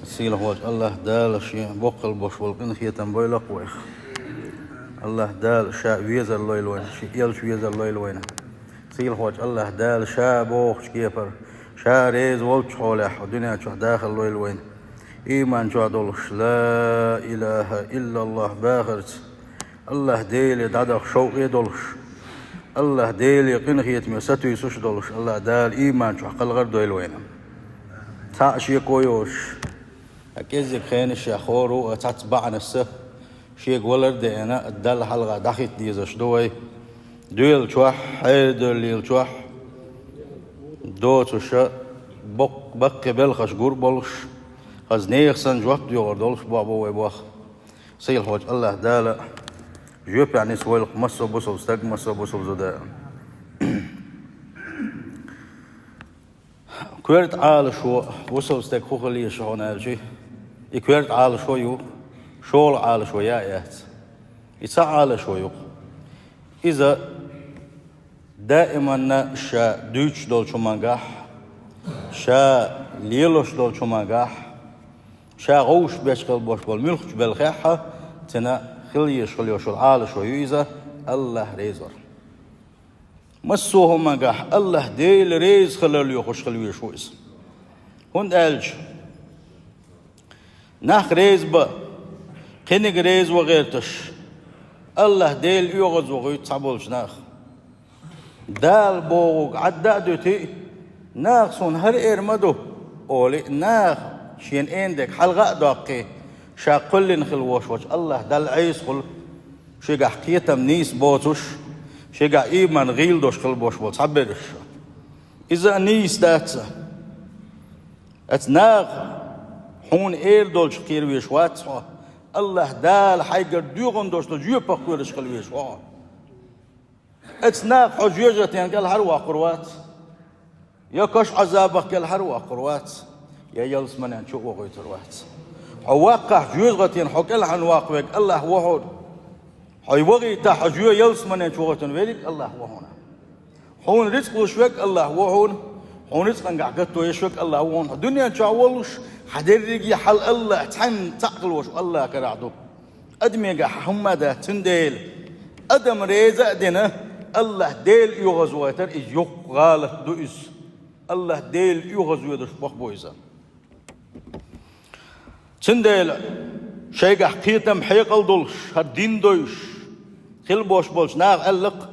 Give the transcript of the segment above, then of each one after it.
سيل هوج الله دال شيء بقل بوش والقن خيتم بيلق ويخ الله دال شا ويزر لويل وين شي يلش ويزر لويل وين سيل هوج الله دال شا بوخ كيفر شا ريز ولش حولح ودنيا شو داخل لويل وين إيمان شو دولش لا إله إلا الله باخرت الله ديلي دادخ شوقي دولش الله ديلي قن خيتم ستو يسوش دولش الله دال إيمان شو حق الغرد ويل وين تاشي كويوش أكيد خينش يا خورو تتبعنا السه شيء ولد أنا الدل حلقة دخيت ديزش دوي دويل شوح حيدل شوح دو تشا بق بالخش جور بولش خزنيخ سن جوات ديور دولش بابو ويبوخ سيل هوج الله دالا جوب يعني سويل مسو بوسو استق مسو بوسو زدا كورت عال شو بوسو استق خوخلي شو نالجي يكورت عال شو يو شول عال شو يات يتعال شو يو إذا دائما شا دوش دول شو مانجح شا ليلوش دول شو مانجح شا غوش بيشغل بوش بول ملخ بالخيحة تنا خلي شغل شو عال شو يو إذا الله ريزر مسوهم مانجح الله ديل ريز خلال يخش خلوي شو إس هون ألج ناخ ريز با قنق ريز وغيرتش الله ديل يغز وغيت صعبولش ناخ دال بوغ عدا دوتي ناخ سون هر إرمدو أولي ناخ شين عندك حلقة داقي شا قل نخل وش الله دال عيس خل شيقا حكيتا منيس بوتوش شيقا إيمان غيل دوش خل بوش بوت صبرش إذا نيس داتسا اتناغ حون إير دولش قير ويشوات الله دال حيقر ديوغن دوش دو جيو بقويرش خل ويشوات اتناغ حجيجتين قال هروا قروات يا كش عذابك قال هروا قروات يا يلس من شو وغيت روات حواقع جوزغتين حقل عن واقوك الله وحود حيوغي تحجيو يلس من شو وغيتن ويلك الله وهنا حون رزق وشوك الله وهون حون رزق انقعدتو يشوك الله وهون الدنيا تشاولش حدرجي حل الله تحن تعقل وش الله كرعدو ادمي حمدا تنديل ادم ريزا دينا الله ديل يغزواتر يق غالت دوئس الله ديل يغزواتر بخ بويزا تنديل شيء حقيقة حيقل دولش هالدين دويش خل بوش بولش ناغ ألق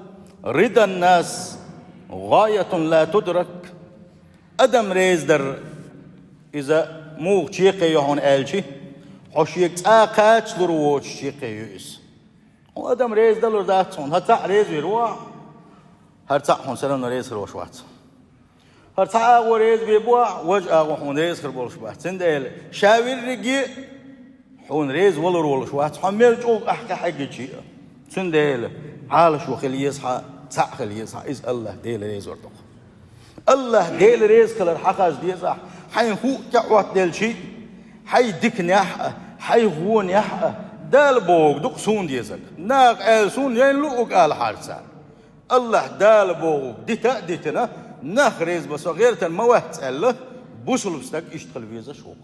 رضا الناس غاية لا تدرك أدم ريز در إذا مو شيقي يهون ألشي حشيك تاقات درووش شيقي يؤس وأدم ريز دلو ذاتون هتاع ريز يروع هرتاعهم سلام ريز خروشوات هرتاع وريز بيبوع وجأ وحون ريز خربولش بات تنديل شاوير رجي حون ريز ولا رولش وات حمل جوق أحكي حاجة شيء تنديل عالش وخلي يصحى تاع خلي يصحى إز الله ديل ريز ورتق الله ديل ريز كلر حقاش ديزح حين هو كعوات ديل شيء حي دكن يحقى حي غون يحقى دال بوق دقسون ديزك ناق آلسون ين لوق آل حارسان الله دال بوق ديتا ديتنا ناخ ريز بس غيرت الموات الله بوصل بستك اشتغل فيزا شوق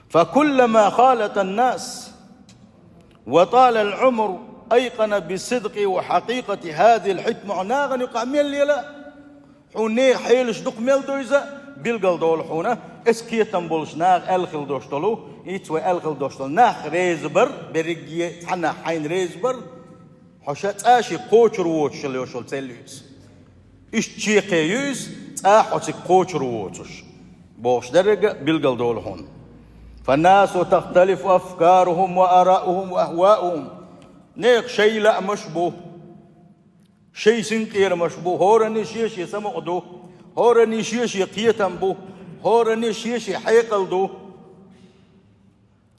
فكلما خالط الناس وطال العمر أيقن بصدق وحقيقة هذه الحكمة ناغن يقع ميل حوني حيلش دق ميل دويزا بيلقل دول حونا اسكيتن بولش ناغ الخل دوشتلو يتوى الخل دوشتل ناخ ريزبر برقية حنا حين ريزبر حشات آشي قوچر ووتش اللي وشل تليوز إش تشيقيوز آحوتي قوچر ووتش بوش درقة بيلقل دول حون فالناس تختلف أفكارهم وآراؤهم وأهواؤهم نيق شيء لا مشبوه شيء سنقير مشبوه هورني شيش يسمعدو هورني شيش يقيتن بو هورني شيش حيقل دو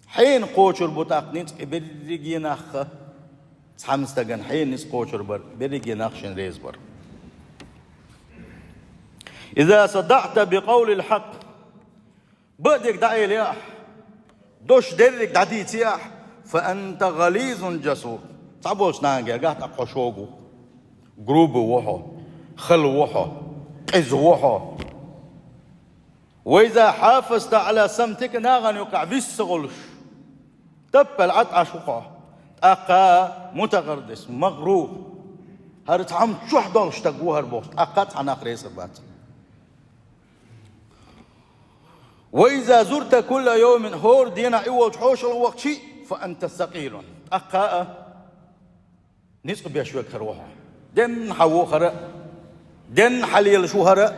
حين قوچر بوتاق نيت برقي ناخ تحمستغن حين نس قوچر بر برقي ناخشن ريز بر إذا صدعت بقول الحق بدك دعي لياح دوش درك دعدي تياح فأنت غليظ جسور تعبوش نانجا قاعد أقشوقو جروب وحو خل وحو قز وحو وإذا حافظت على سمتك ناغن يقع في السغلش تبل عطعش وقع أقا متغردس مغرور هرت عم شوح دولش تقوها البوست أقات عن آخر يسبات. وإذا زرت كل يوم هور دينا إيوال حوش الوقت شيء فأنت ثقيل أقا نسق بيا شوية كروها دن حوو خرا دن حليل شو هرا.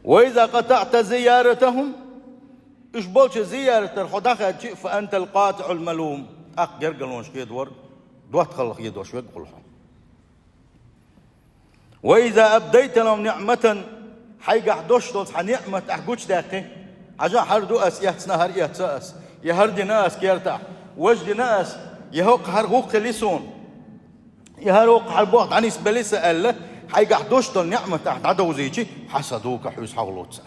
وإذا قطعت زيارتهم إيش بولش زيارة الخداخة فأنت القاطع الملوم أقدر قلونش كيدور دوات خلق يدور شوية قولهم. وإذا أبديت لهم نعمة حيقع دوشتوت حنعمة أحقوش داقي عجان حردو أس يهتنا هر يهتأس يهردي ناس كيرتع وجد ناس يهوق هرغوق لسون يهروق هربوغت عنيس بليسة ألا حيقع دوشتو النعمة تحت عدو زيجي حسدوك حيوس حغلوت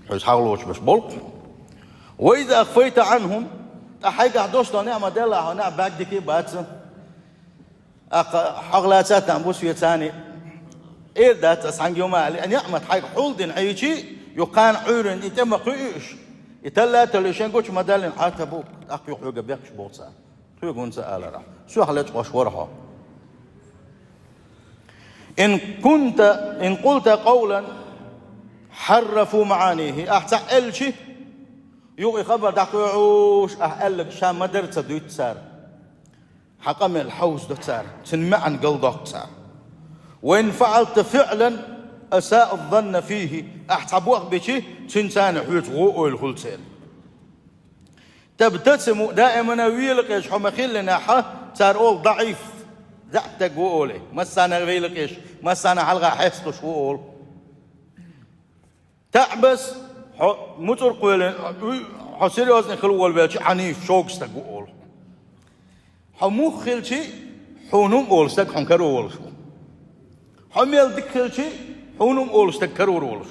حيوس حغلوت باش بولق. وإذا أخفيت عنهم حيقع دوشتو النعمة ديلا هنا باقدي كي بات حغلاتات أنبوس يتاني إيردات أسعن يوما نعمة حيق حولدين عيشي يقان عورن يتم قيش يتلا تليشين قوش مدالين حتى بوك أقيق يوغا بيقش بوصا تيقون سأل رح شو حلت وشورها. إن قلت قولا حرفوا معانيه أحتأل شي يوغي خبر دقيعوش أهلك شام مدرسة دويت سار حقم الحوز دو سار تنمعن قلدك سار. وإن فعلت فعلا أساء الظن فيه أحتبوك بشي تنسان حيوت غوء الخلسين تبتسم دائما ويلك إيش حمخيل لناحة تار أول ضعيف ذعتك وقولي مسانا غيلك إيش مسانا حلقة حيستش وقول تعبس متر قولي حسيري وزن خلو والبيل عنيف شوكستك وقول حموخ خيل شي حونوم قولستك حنكرو قول شو حميل دكل شيء حونم أولش تكرور أولش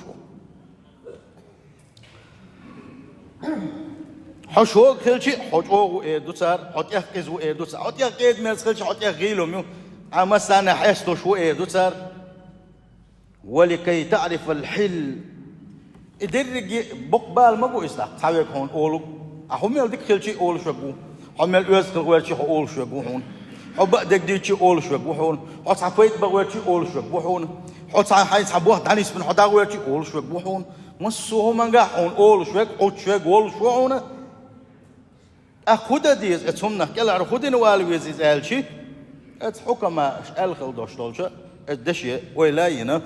حشوق كل شيء حشوق إيدو صار حط يحكز وإيدو صار حط يحكز ميرس كل شيء حط يحكيلهم يوم عم سنة حيستو شو إيدو صار. ولكي تعرف الحل إدرج بقبال ما بو إسلا تعرف هون أولو حميل دكل شيء أولش يقو حميل يسكل غير شيء أولش يقو هون حبق دك ديتشي أول شوك بوحون حط عفيت بغيرتشي أول شوك بوحون حط حيس حبوه دانيس من حدا غيرتشي أول شوك بوحون مسوه منجحون أول شوك حط شوك أول شوكونه أخودا ديز اتهمنا كلا رخودين والويز إزالشي اتحكما الخل دوشتولشة الدشي ويلاينا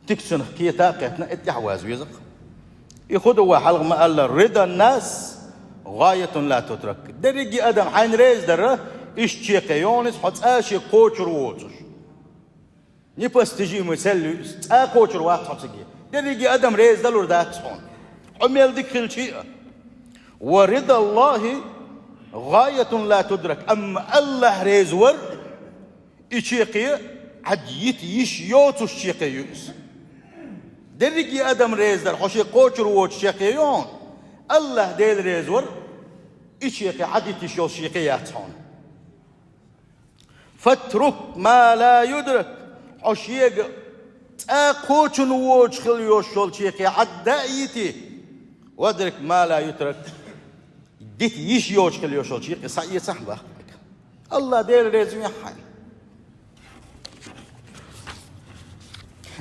تكسن كيتا قتنا اتحواز ويزق يخدوا حلق ما قال رضا الناس غاية لا تترك درجي أدم حين ريز دره إيش يونس حتى أشي قوتر ووتر نيبس تجي مسلو قوتر واحد حتى درجي أدم ريز دلور ذات هون عمل ذيك كل شيء. ورضا الله غاية لا تدرك أما الله ريز ور إيشيقية عد يش الشيقيوس درجي أدم ريز در حشي قوتر ووتر شيقيون الله ديل ريز ور إيشيقي عد يتشيو شيقيات هون. فاترك ما لا يدرك حشيق تاقوتن ووج خليو شول شيقي عدائيتي وادرك ما لا يترك ديت يش يوج خليو شول شيقي سعي صحبه الله دير ريزم يحن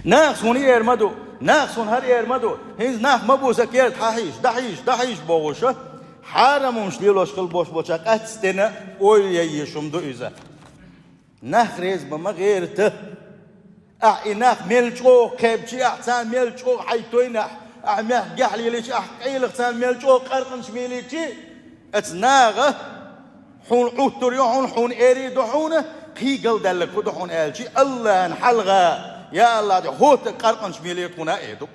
ناقصون يرمدو ناقصون هر يرمدو هيز ناق مبوسك يرد دحيش بوغوشه حارمونش ليلوش خل بوش بوشاق اتستنا اوي يشم دو إذا ناخ ريز بما غيرته ناخ ملجو كبشي أحسن ملجو حيتوينا أحمه جحلي ليش أحقيل أحسن ملجو قرقنش ميليتي أتناغه حون عطر يحون حون إريد حونه قي قل دلك كده حون ألشي الله نحلغه يا الله ده هوت قرقنش ميليتونا إيدو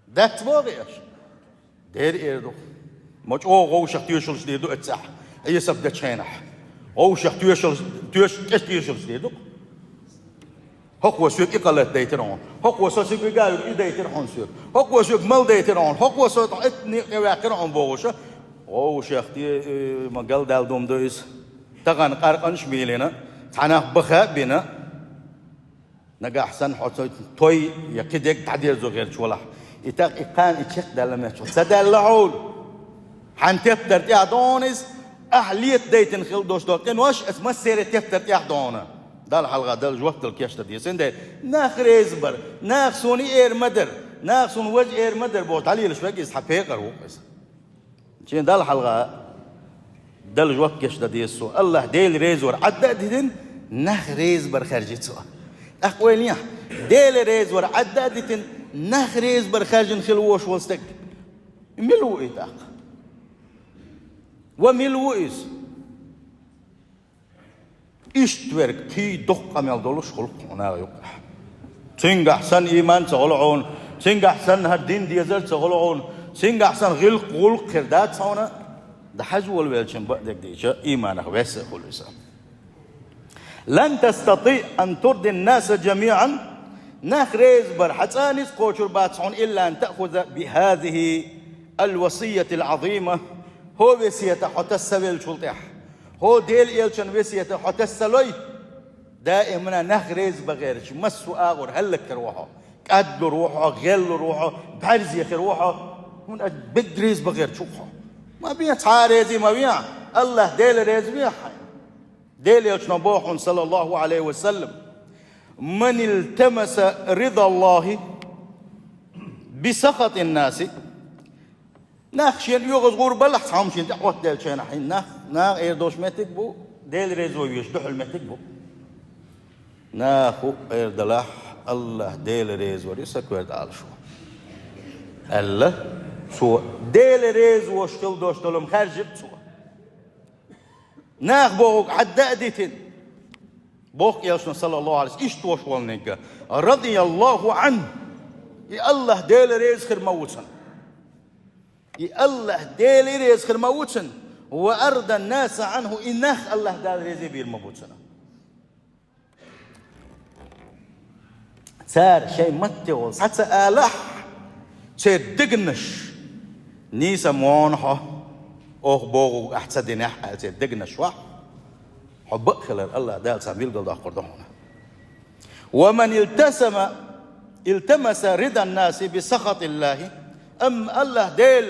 ده تبغيش دير إيدو مش غوشة تيشلش ديدو أتسح هي سبدة شينح غوشة تيشلش ديدو هو سوق إقالة ديترون هو سوق قالوا ديترون سوق هو سوق مال ديترون هو سوق إتني يواكرون بوشة غوشة تي مقال دال دوم دويس تغن قرقنش ميلنا تنا بخا بنا نجا أحسن حتى توي يكيدك تعديل زو غير شولا إتاق إقان إتشك دلما شو سدلعول حنتفتر تيعدونس أهلية ديتن خل دوش دوكن واش اسمه سيرة تفتر تيعدونا دال حلقة دال جوقت الكيشة دي سند ناخ ريزبر ناخ سوني إير مدر ناخ سون وجه إير مدر بوت عليه لشوك يسحب هيكر هو بس شين دال حلقة دال جوقت كيشة دي سو الله ديل ريزور عدد دين ناخ ريزبر خارجت سوا أخوانيا ديل ريزور عدد دين ناخ ريزبر خارجن خلوش والستك ملو إتاق وملو إيش إشتورك كي دق مال دولش خلق أنا يقح تنجح سن إيمان تغلعون تنجح سن هالدين ديزل تغلعون تنجح سن غلق كردات صونا ده حجول ويلشن بعدك ديش إيمانك بس خلصا لن تستطيع أن ترضي الناس جميعا نخرز برحتانيس قوشر باتسعون إلا أن تأخذ بهذه الوصية العظيمة هو وصية حتى السبيل شلطح هو ديل إلشن وصية حتى السلوي دائما نخرز بغيرش مسو آغر هلك روحه قد روحه غل روحه بعرز يخي روحه من بدريز بغير شوخه ما بيا تعاريزي ما بيا الله ديل ريز بيا ديل يلشن بوح صلى الله عليه وسلم من التمس رضا الله بسخط الناس ناخشين يغز غور بلح صامشين تقوت ديل شين حين ناخ ايردوش متك بو ديل ريزو يشدح المتك بو ناخو ايردلاح الله ديل ريزو ريسكوير دال شو الله سو ديل ريزو وشتل دوشتلم خرجت سو ناخ بوغ عدادتين بوق ياسنا صلى الله عليه وسلم إشتوش والنجا رضي الله عنه يا الله ديل ريز خير موتن يا الله ديل ريز خير موتن وأرضى الناس عنه إنخ الله ديل ريز بير موتن صار شيء متول حتى آلح شيء دقنش نيسا مونحة أخ بوغ أحسن دينح شيء دقنش واحد حب خلال الله دال ساميل قل داخل دهونا ومن التمس رضا الناس بسخط الله أم الله ديل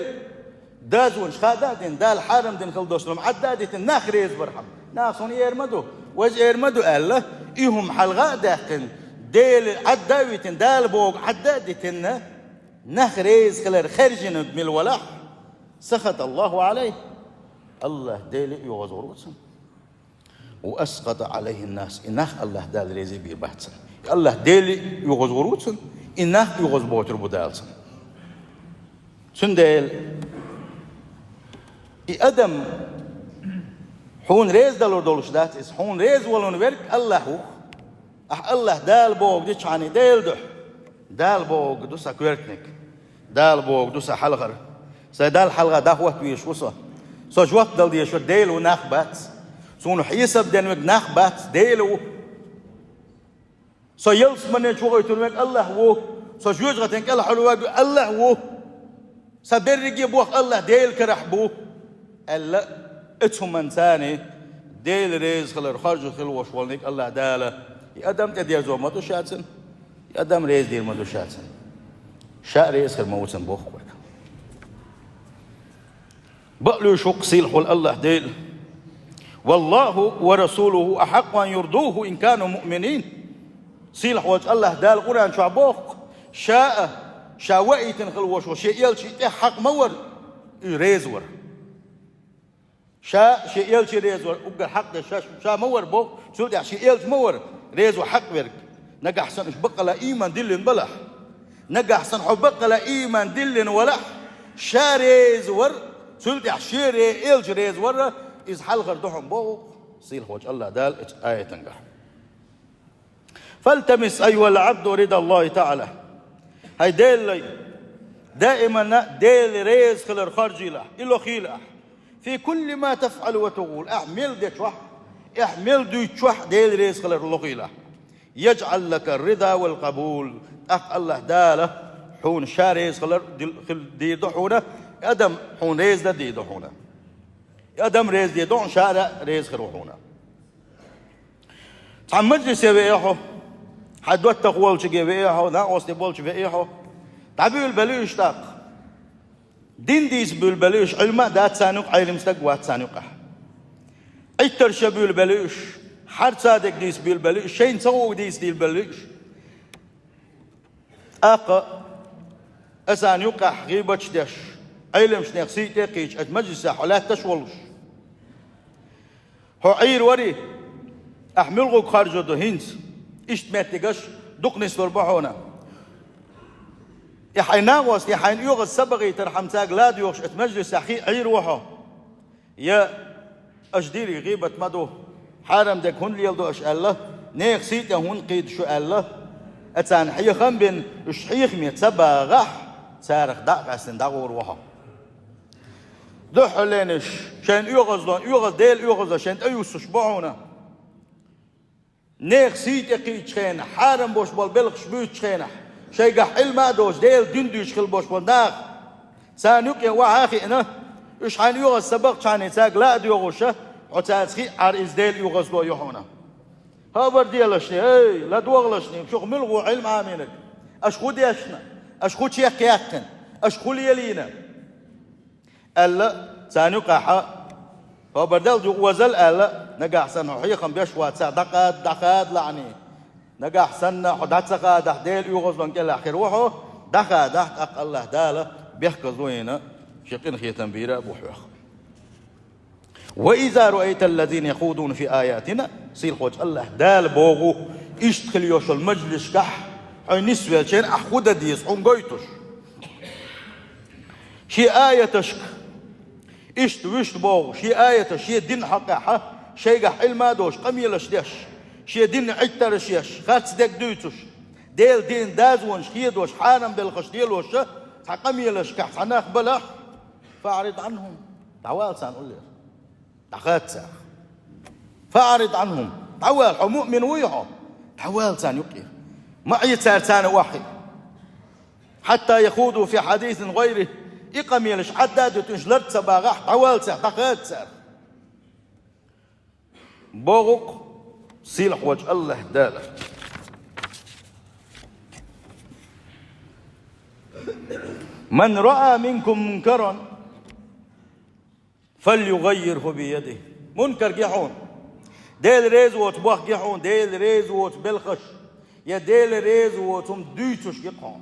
دازون شخادات دال حارم دين خل دوسلم عدادة ناخ ريز برحم ناخون يرمدو وج يرمدو الله إيهم حلقاء داخل ديل عداوة دال بوق عدادة ناخ ريز خلال خرجن من الولاح سخط الله عليه الله ديل يغزوروتهم وأسقط عليه الناس إنه الله دال ريزي بير بحثن الله ديل يغز غروتن إنه يغز بوتر بدالسن سنديل أدم حون ريز دالور دولش دات إس حون ريز ولون ورك الله الله دال بوغ ديش عني ديل دح دال بوغ دوسا كويرتنك دال بوغ دوسا حلغر سيدال حلغة داخوة ويش وصا سوجوات دال ديشو ديل وناخ بات سونو حيسب دين مجناخ بات ديلو سو يلس من شوغي تنوك الله وو سو جوج غتنك الله حلوة الله وو سبرقي بوخ الله ديل كرح بو ألا اتهم انساني ديل ريز خلر خرج خل وشوالنك الله داله يقدم تدير زو مدو شاتسن يقدم ريز دير مدو شاتسن شاء ريز خل موتسن بوخ بقلو شوق سيلحو الله ديل والله ورسوله أحق أن يرضوه إن كانوا مؤمنين سيلح وجه الله دال قرآن شعبوق شاء وقت خلوش وشيء يلشي حق مور ريزور شيء يلشي ريزور وقال حق شاء مور بوق شو شيء يلش مور ريزور حق ورك نجح حسن بقى لا إيمان دل بلح نجح حسن حبق لا إيمان دل ولح شا ريزور شو شيء يلش ريزور إذ حل غردهم بوق صيل وجه الله دال آية تنجح فالتمس أيها العبد رضا الله تعالى هاي ديل دائما ديل ريز خلر خارجي له إلو خيله في كل ما تفعل وتقول احمل دي شوح احمل دي شوح ديل ريز خلر لخيله يجعل لك الرضا والقبول الله داله حون شاريز خلر دي ضحونه أدم حون ريز دي ضحونه أدم ريز دي دون شارع ريز خروحونا تعم مجلس يبيحه حدوت تقول شيء بيحه ناقص تقول شيء بيحه تعبير بلوش تاق دين ديس بلوش علم دات سانوق علم استقوات سانوقه ايتر شبيل بلوش حر صادق ديس بلوش شين سوق ديس ديل بلوش اقا اسانوقه غيبتش دش علم شنيقسي تقيش مجلس حلا تشولش هو عير وري احملغو خارجو دو هينز اشت ماتقش دقنس بربحونا يحين ناقص يحين يوغ السبغي ترحم تاق لا ديوغش مجلس اخي عير وحو يا اجديري غيبة مدو حارم دك هون ليلدو اش الله نيق سيتا هون قيد شو الله اتسان حيخم بين اشحيخ ميت سبغح سارخ داق اسن داغور وحو دو حلينش شان يوغز ديل يوغز شان ايوس شبعونا نيق سيتا قيد شخينح حارم بوش بالبلغ شبوت شخينح شيء حل ما دوش ديل دندوش خل بوش بالناق سانوك يا واخي انا ايش حان يوغز سبق كان يتاق لا ديوغوشه عتاسخي عريز ديل يوغز لو يحونا هابر ديالشني اي لا دوغلشني شوخ ملغو علم عامينك اشخو ديشنا اشخو شيخ ياكن اشخو ليلينا الا سانوك حا هابر ديل وزل الا نقع سنو حيخم بيشوات سا دقاد لعني نجاح سنة حدات سقا ده ديل يوغزلون كلا آخر وحو دخا ده أق الله دالة بيحكى زوينة شقين خيتن بيرا بوحوخ وإذا رأيت الذين يخوضون في آياتنا سيل خوش الله دال بوغو اشتخل يوش المجلس كح حي نسوي الشين أخود ديس حون قويتوش شي آية تشك اشت وشت بوغو شي آية شي دين حقا شي قح علما دوش قميلش ديش شي دين عترش يش خاتس دك دوتش ديل دين دازونش خيدوش حانم بالخش ديلوش حقم يلش كح حناخ بلح فاعرض عنهم تعوال سان قول لي دخات فاعرض عنهم تعوال مؤمن ويهم تعوال سان يقي معي سان واحد حتى يخوضوا في حديث غيره إقم يلش حداد تنشلرت سباغح تعوال سان دخات سان بوغق سيلح وجه الله داله من رأى منكم منكرا فليغيره بيده منكر جيحون ديل ريز وتبوخ جيحون ديل ريز وتبلخش يا ديل ريز وتم دوتش جيحون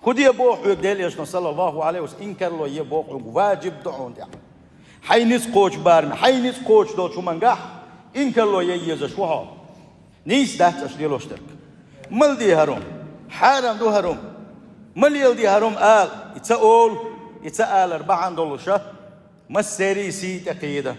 خد يبوح ديل يشنا صلى الله عليه وسلم إنكر له يبوح واجب دعون دعون حينس قوش بارم حينس قوش دو شو منجح إنك الله يجيز شوها نيس ده تشديل وشترك مل دي هروم حرام دو هروم مل يل دي هروم آل يتسأل $4 شه مسيري سي تقيدة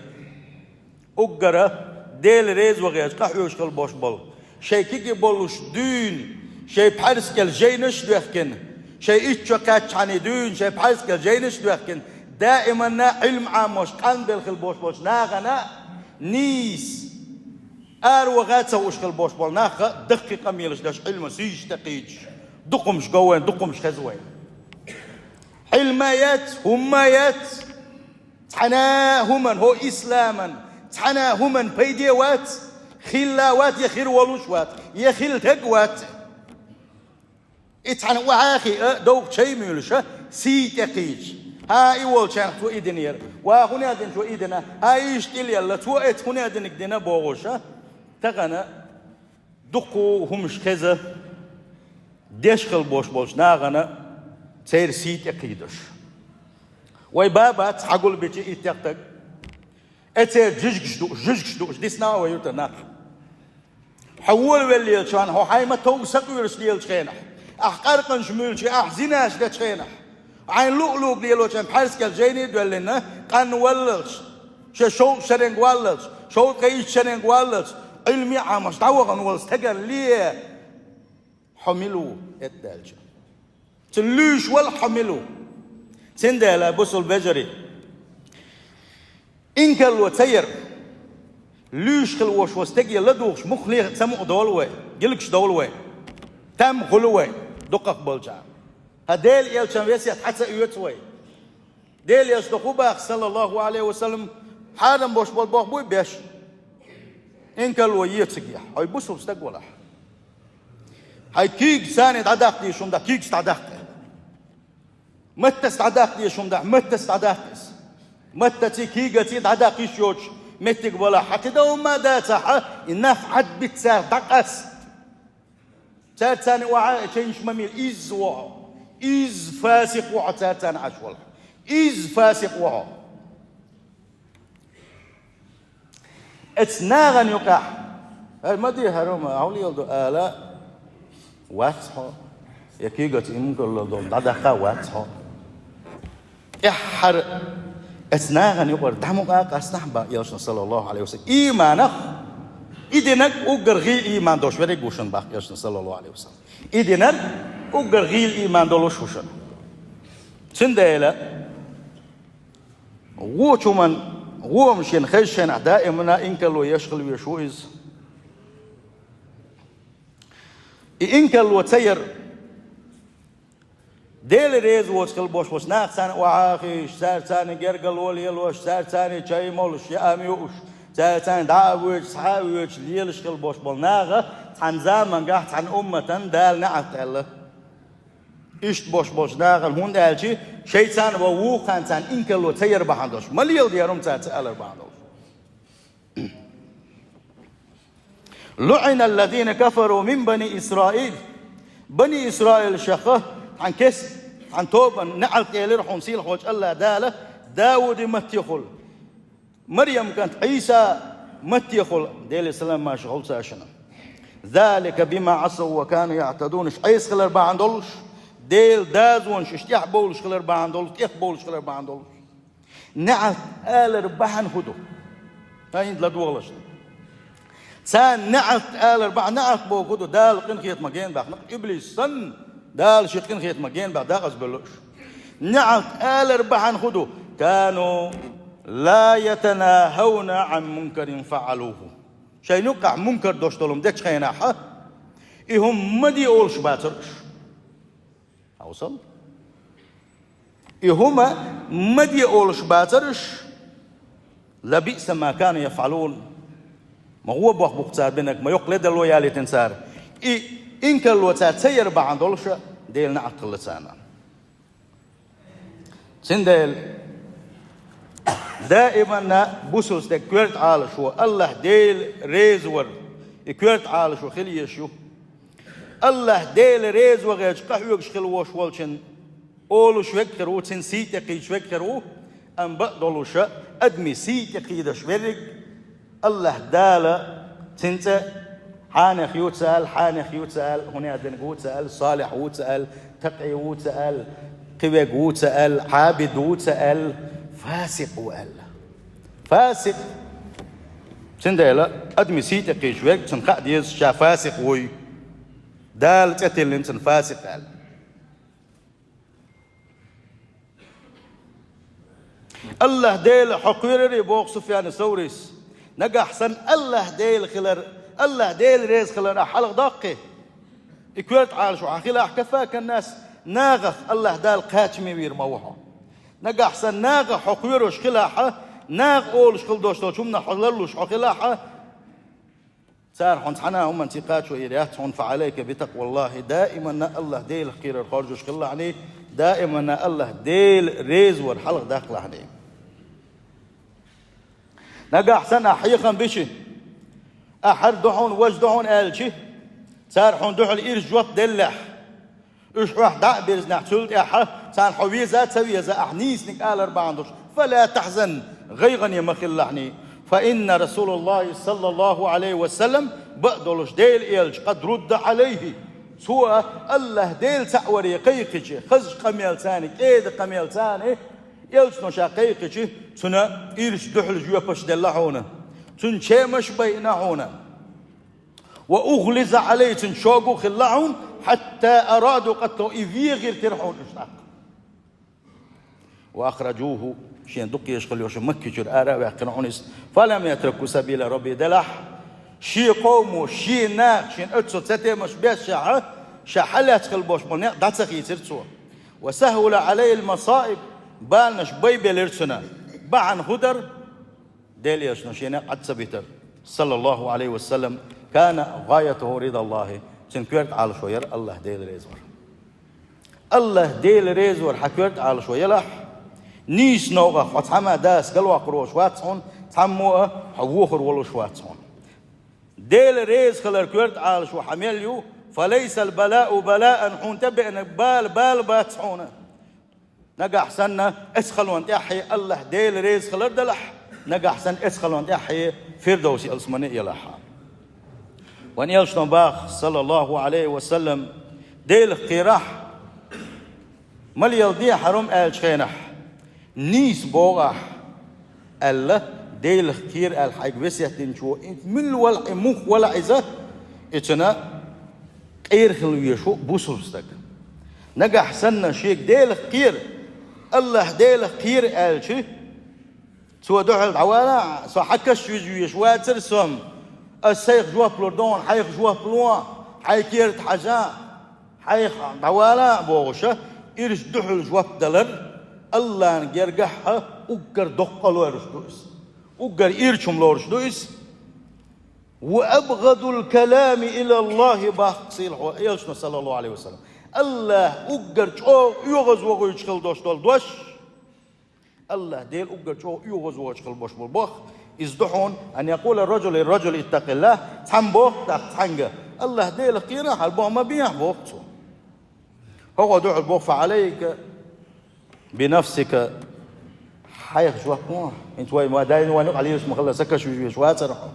أجرة ديل ريز وغيش قحوش كل باش بول شيء كي بولش دين شيء بحرس كل جينش دوخكن شيء إتشكاتش عني دين شيء بحرس كل جينش دوخكن دائما نا علم عاموش كان بالخل باش ناغنا نيس وغات سوش خل باش بول ناخا دقيقة ميلش داش علم سيج تقيج دقمش قوين دقمش خزوين حلمايات همايات تحناهما هو إسلاما تحناهما بيديوات خلاوات يخير ولوشوات يخيل تقوات اتحنا وعاخي دوق شيء ميلش سي تقيج هاي أول شيء تو إيدنير وهنا دين تو إيدنا هاي يشتيل يلا تو إت هنا دينك دينا بوغوشة تغنى دقو همش كذا ديشخل بوش ناغنى تير سيت أكيدش ويبابات حقول بيجي إتيقتك أتير جزج دوش ديسنا ويوتنا حول والليل شان هو حي ما توسق ويرسليل شينح أحقرقن شمول شي أحزناش ده شينح عين لؤلؤ ليلو كان بحرس كالجيني دولنا قان ولش شو شرنج ولش شو قيش شرنج ولش علمي عامش دعوة ولش تجر ليه حملوا الدالجة تلوش ولا حملوا سندلا بوصل بجري إنك الوتير لوش خلوش واستجي لدوش مخلي سمو دولوي جلكش دولوي تم خلوي دقق بلجا هديل يلشان يسيت حتى يوتوي ديل يصدقوا باخ صلى الله عليه وسلم حرم باش بالباخ بوي بيش إنك الويت سجيح هاي بوصل استقبله هاي كيك ساني تعداق دي شون دا كيك استعداق متى استعداق دي شون دا متى استعداق متى تي كيكا تي تعداق يشوش متى قبلا حتى دو ما داتا إناف عد بتسار دقس تار تاني وعاء تشينش مميل إز وعا إز فاسق وعا تار تاني عشوال إز فاسق وعا اتناغن يقع ما دي هروما عولي يلدو آلاء واتحو يكيغة إمكو لدو دادخا واتحو إحر اتناغن يقع دعمو آقا استحبا يلشن صلى الله عليه وسلم إيمانك إدنك أقر غيل إيمان دوش ورق وشن باق يلشن صلى الله عليه وسلم إدنك أقر غيل إيمان دولوش وشن سنديلا ووشو من ومشين خشن دائما إنك لو يشغل ويشويز إنك لو تير ديل ريز وشغل بوش ناخ سان وعاخيش سار ثاني جرجل وليلوش سار ثاني شيء مولش ياميوش سار ثاني دعوش صحاوش ليلش شغل بوش بالناغة عن زمان قاعد عن أمة دال نعت الله إيش بوش ناغل هون دالشي شيء ثاني ووقان ثاني إنك لو تير بحندوش مليل ديارهم ثاني بحندوش لعن الذين كفروا من بني إسرائيل بني إسرائيل شقه عن كس عن توبة نعلت إلى رحون سيل خوش الله داله داود متيخل مريم كانت عيسى متيخل ديل السلام ما شغل ساشنا ذلك بما عصوا وكانوا يعتدون عيس خلر باندولش ديل دازونش اشتيح بولش خلر باندولش تيخ بولش خلر باندولش نعلت آل ربحن هدو هاي لدوغلش سان نعلت آل ربحن نعلت بو هدو دال قنخيت مجين باخنق إبليس سن دال شيخين خيط مجين بعد داغز بلوش نعت آل ربحان خدو كانوا لا يتناهون عن منكر فعلوه شيء نقع منكر دوشتولم ديش خيناحة إهم مدي أولش باترش أوصل إهم مدي أولش باترش لبئس ما كانوا يفعلون ما هو بوخ بوختار بينك ما يقلد الويالي تنسار إنك الوتات سير بعندولش ديل نعقل لسانا سندل دائما بوسوس تكويرت على شو الله ديل ريزور كويرت على شو خلي شو الله ديل ريز وغيش قهوش خلوش والشن أولو شوكرو تنسيتقي شوكرو أم بقدولوش أدمي سيتقي دا شوكرك الله دال تنت حانخ يوتسأل حانخ يوتسأل هنا دنق يوتسأل صالح يوتسأل تقي يوتسأل قبق يوتسأل عابد يوتسأل فاسق وأل فاسق سندلا أدمي سيتقي شوك تنقع ديز شا فاسق وي دال تتل انتن فاسق أل الله ديل حقيري بوق سفيان الثوريس نجا حسن الله ديل خلر الله ديل ريز خلر حلق دقه إكويت عال شو عخيل أحكفاك الناس ناغخ الله دال قاتمي وير موحه نجا حسن ناغ حقيرش خلاحه ناغ أولش خل دوشتو شمنا حللوش حقلاحه صار حنت حنا هم انتقاد وإيرات هون فعليك بتقوى الله دائما الله ديل خير الخارجوش خلا عليه دائما الله ديل ريز والحلق داخل عليه نجا حسن أحيقا بشي أحر دحون وجدحون آلشي صار حون دحول إيرش جوات دلح إيش راح دعبرز نحتلت أحر صار حويزات سويزة أحنيس نك آل 4 فلا تحزن غيغن يمخلعني فإن رسول الله صلى الله عليه وسلم بقدلش ديل إيلش قد رد عليه سوى الله ديل تعوري قيقش خزش قميل ثاني كيد قميل ثاني إيلش نشا قيقش تنا إيلش دحل جوابش دلعونا تن شيمش بينهونا وأغلز عليه تن شوقو خلعون حتى أرادوا قتلوا إذي غير ترحون إشتاق وأخرجوه شين دقي يشغل يوش مكي جر آراء ويقنعونيس فلم يتركوا سبيل ربي دلح شي قومو شي ناق شين أتسو تتي مش بيس شحلة تخل بوش ملنيق داتسخي ترسوا وسهل عليه المصائب بالنش بيبي لرسنا بعن هدر ديليش نشينا قد سبيتر صلى الله عليه وسلم كان غايته رضا الله تنكرت على شوية الله ديل ريزور الله ديل ريزور حكرت على شوية لح نيش نوغا خطحما داس قلوا قروا شواتهم تحموا حووخر ولو شواتهم ديل ريز خلر كرت على شو حميليو فليس البلاء بلاء حون تبئن بال باتحونا نقع سنة اسخلون تحي الله ديل ريز خلر دلح نقع سن اسخلون تحي فردوسي الاسماني يلحا وان يلشن باخ صلى الله عليه وسلم ديل قيرح مال يلدي حرم الشينح نيس بوغح الله ديل خير الحق وسيتين شو من ولا مخ ولا عزة اتنا غير خلوية شو بوسلستك نجح سنة شيك ديل خير الله ديل خير الشي سو دحل عوالا سو حكش يجوي شواتر سوم السيخ جوا بلوردون حيخ جوا بلوان حيكيرت حاجة حيخ عوالا بوغشة إيرش دحل جوا بدلر الله نجرجحها وقر دقلو ارشدوس وقر إيرشم لورشدوس وأبغض الكلام إلى الله باقصيل يلشنا صلى الله عليه وسلم الله وقر شو يغز وغو يشخل دوش الله ديل وقر شو يغز وغو يشخل بوش بالبخ يزدحون أن يقول الرجل اتق الله تحن بوخ تحنقه الله ديل قيرا البوخ ما بيح بوخته هو دعو البوخ فعليك بنفسك حيخ شوه موح انت واي ما داين وانق عليه اسمه خلا سكا شوه ترحو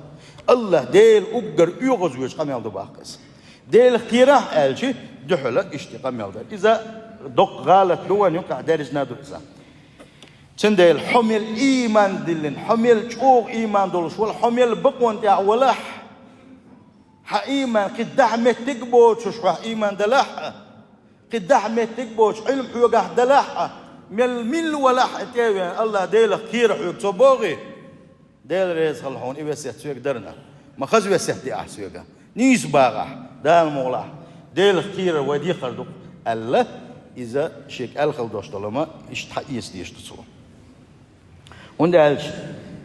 الله ديل اقر يغز ويش قام يالدو باقس ديل خيره الشي دحله اشتي قام يالدو اذا دق غالت لوان يقع دارج نادو اذا تنديل حمل ايمان دلن حمل شوق ايمان دولش والحمل بقوان تاع ولح ح ايمان قد دعمت تقبوش شوح ايمان دلح قد دعمت تقبوش علم حوقه دلح مل ولا حتى الله ديل خير حيك تبوغي ديل ريز خلحون إبس يحسوك درنا ما خزوا يسحتي أحسوك نيس باغح دال مولا ديل خير ودي خردق الله إذا شيك الخل دوش طالما يستحيس ديش تصو وند قالش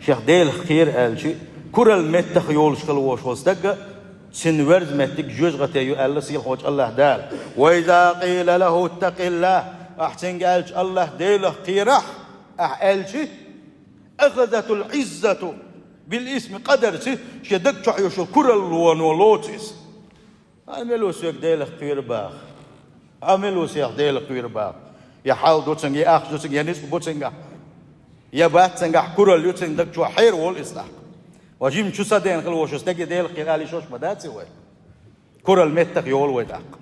شيخ ديل خير قالش كرل متخ يولش خلوش وصدق سنورد متك جوز غتيو الله سيل خوش الله دال وإذا قيل له اتق الله أحسن قالش الله ديله قيرح أحقالش أخذت العزة بالاسم قدرتي شدك تعيش كرل ونولوتس عملوا سيك ديله قير باخ عملوا سيك ديله قير باخ يا حال دوتسن يا أخ دوتسن يا نسب بوتسنجا يا باتسنجا كرل يوتسن دك تعيش حير والإصلاح وجيم شو صدقين خلوش استجي ديله قير على شوش بداتي وين كرل متك يول ويدق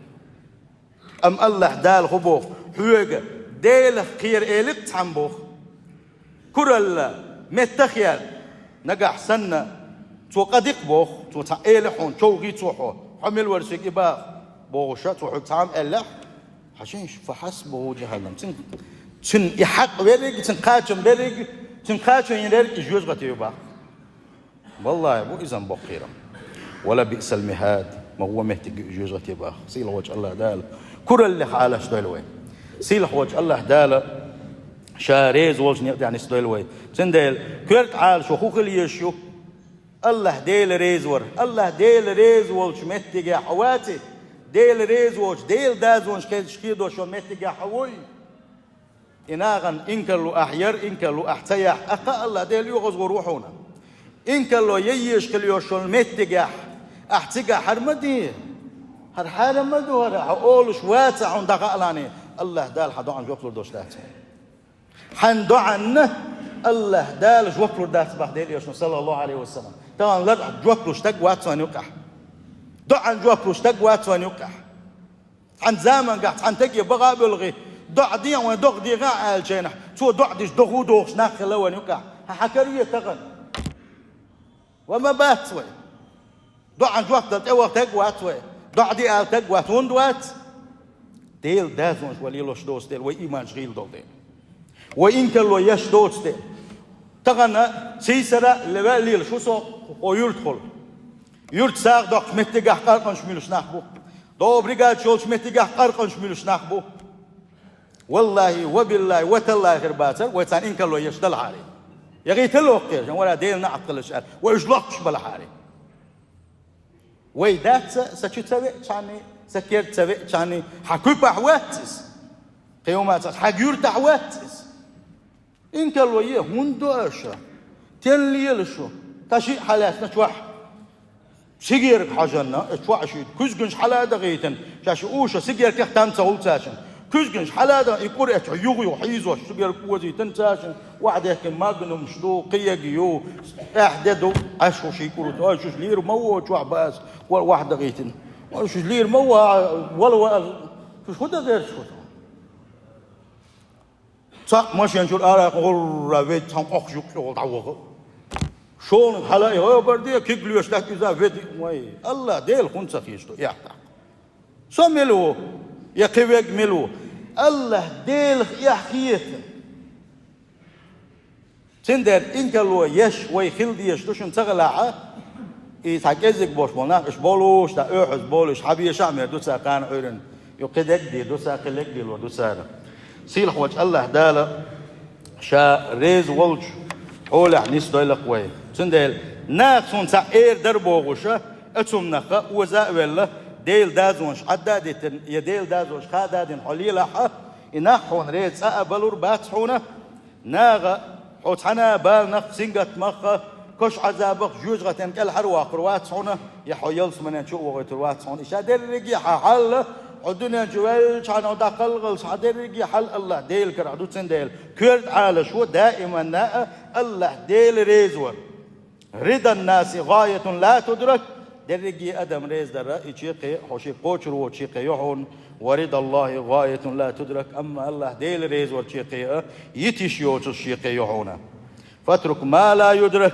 أم الله دال خبوخ حوجة ديل خير إلك تحمبوخ كرل متخيل نجح سنة تو قديق بوخ تو تعيلحون تو غي توحو حمل ورسك إباء بوغشة تو حتعام إلح حشيش فحسبه جهنم تن يحق بيرك تن قاتم بيرك تن قاتم ينرك جوز غتي إباء والله بو إذن بخيرا ولا بئس المهاد ما هو مهتق جوز غتي إباء سيل وجه الله دال كرل لخ على شدوي سيلح وجه الله داله شاريز وجه يعني شدوي تندل كرت عال شو خوخ اللي يشو الله ديل ريز ور الله ديل ريز وجه متجا حواتي ديل ريز وجه ديل داز وجه كيدو شو متجا حوي إناغن إنكلو أحير إنكلو أحتيح أقا الله ديل يغز وروحونا إنكلو ييش كليو شو متجا أحتجا حرمدي هر حالة ما دوره أقول شواتع عند قالاني الله دال حدو عن جوفلو دوش دات حندو عنه الله دال جوفلو دات بعدين يوشنا صلى الله عليه وسلم طبعا لا جوفلو اشتق واتوان يقح دو عن جوفلو اشتق واتوان يقح عن زمن قاعد عن تجي بغا بلغي دع دي ودغ دي غا الجنح تو دع ديش دغو دوغ ناخ لون يقح حكريه تغن وما باتوي دو عن جوفلو تو تق واتوي ضعدي آل تقوات وندوات ديل دازونش وليلوش دوس ديل وإيمان شغيل دول ديل وإن كلو يش دوس ديل تغنى سيسرة لباليل شو سو ويرتخل يرت ساق دوك متجاه قرقنش ميلوش ناخبو دو بريغاد شولش متجاه قرقنش ميلوش ناخبو والله وبالله وتالله غير باتر ويتان إن كلو يش دل حالي يغي تلو قير ولا ديل نعقل الشعر ويجلقش بلا حالي ويدات سكت سوي كاني سكرت سوي كاني حكوب أحواتس قيومات حجور تحواتس إن كانوا يه هندو أشا تنليل شو تشي حالاتنا شوح سيجيرك حاجنا شوح شيء كوزجنش حالات غيتن شاش أوشا سيجيرك تحتم تقول تاشن كوزجنش حالات يقول يغيو حيزو سيجيرك وزي تنتاشن واحد يحكي ماجنوم شدو قيجيو احددو اشو شي يقولوا اشو لير مو شو عباس واحد غيتن اشو لير مو ولا شو ده غير شو صح ماشي نشوف قول رافيت تنقخ شو تعوق شون حلا هو بردي كيغليوش لك اذا فيدي واي الله ديل خنص خيشتو يحتا سملو يا كيوك ملو الله ديل يحكيت تندر إنك لو يش ويخلدي يشتوشن تغلع يتحكيزك بوش بونا إش بولوش تا أحس بولوش حبي شامر دوسا كان عيرن يقدك دي دوسا قلك دي لو دوسا سيلح وجه الله دالا شا ريز ولج حولح نيس دويلق وي تندل ناقصون سعير دربوغوشا اتسم نخا وزا ولا ديل دازونش عدادتن يديل دازونش خادادن حليلحا إناحون ريز أقبلور باتحونا ناغا حوتحنا بالنخ سنجت مخا كش عذابك جوجغتن كل حرواق رواتحونا يحويل سمنا شو وغيت رواتحون إيش هدر رجي حل عدنا جوال كان عدقل غلس هدر رجي حل الله ديل كرعدو تنديل كرد على شو دائما نا الله ديل ريزور رضا الناس غاية لا تدرك درجي أدم ريز درا يشيقي حوشي قوشرو وشيقي يحون ورد الله غاية لا تدرك أما الله ديل ريز وشيقي يتشيو تشيقي يحونا فاترك ما لا يدرك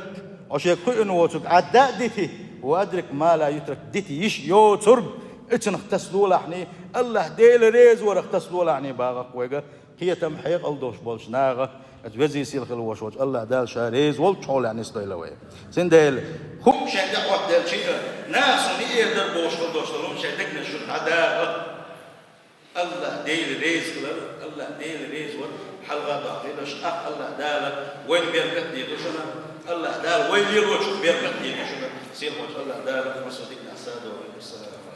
حوشي قئن وتك عداء ديتي وأدرك ما لا يدرك ديتي يش يو ترب اتن اختصلوا لحني الله ديل ريز ورختصلوا لحني باغا قويقا هي تمحيق الدوش بولش ناغا اتوزي سيلخ الوشوش الله دال شاريز والتحول يعني استيلوية سنديل خوب شندق وقت دال شيء ناس نير دربوش الدوش لهم شندق نشون عداء الله ديل ريز كلر الله ديل ريز ور حلقة داخلش الله دال وين بيركت دي دوشنا الله دال وين يروح بيركت دي دوشنا سيل الله دال مصدقنا سادة والسلام عليكم